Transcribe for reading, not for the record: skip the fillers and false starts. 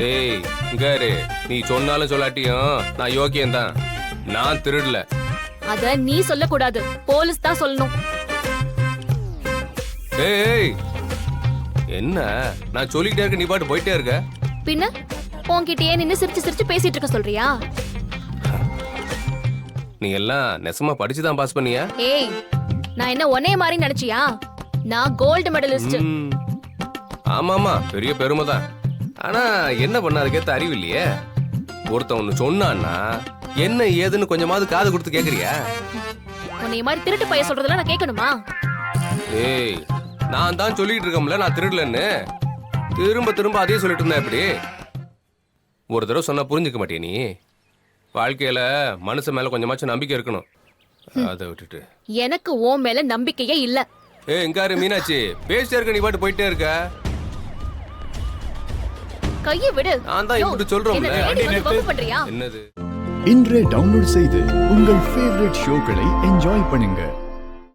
ஏய் இங்காரு, நீ சொன்னாலும் சொல்லாட்டியும் நான் யோக்கியம் தான். நான் திருடல. அத நீ சொல்லக்கூடாது, போலீஸ் தான் சொல்லணும். ஏய் என்ன நான் சொல்லிக்கிட்டே இருக்க, நீ பாட்டு போயிட்டே இருக்க. பின்ன உன்கிட்டயே நின்னு சிரிச்சு சிரிச்சு பேசிட்டு இருக்க சொல்றியா? நீ எல்லாம் நெசமா படிச்சுதான் பாஸ் பண்ணியா? ஏய், நான் என்ன ஒன்னே மாதிரி நினைச்சியா? நான் கோல்டு மெடலிஸ்ட். ஆமாமா, பெரிய பெருமை தான். ஆனா என்ன பண்ண, அதுக்கேத்த அறிவு இல்லையே. ஒருத்தன் ஒண்ணு சொன்னான்னா என்ன ஏதுன்னு கொஞ்சமாவது காது கொடுத்து கேக்குறியா? உன்னை மாதிரி திருட்டு பைய சொல்றதெல்லாம் நான் கேட்கணுமா? ஏய், நான் தான் சொல்லிட்டு இருக்கோம்ல நான் திருடலன்னு. திரும்ப திரும்ப அதே சொல்லிட்டு இருந்தா எப்படி? ஒரு தடவை சொன்னா புரிஞ்சுக்க மாட்டியா நீ? வாழ்க்கையில மனுஷன் மேல கொஞ்சமாச்சும் நம்பிக்கை இருக்கணும். அதை விட்டுட்டு எனக்கு உன் மேல நம்பிக்கையே இல்ல. ஏய் எங்காரு மீனாட்சி, பேசிட்டே இருக்க, நீ பாட்டு போயிட்டே இருக்க. கையை விடு. நான் தான் இப்படி சொல்றோம்ல. என்ன தேடி வந்து வம்பு பண்றியா? என்னது? இன்றே டவுன்லோட் செய்து உங்கள் ஃபேவரட் ஷோக்களை என்ஜாய் பண்ணுங்க.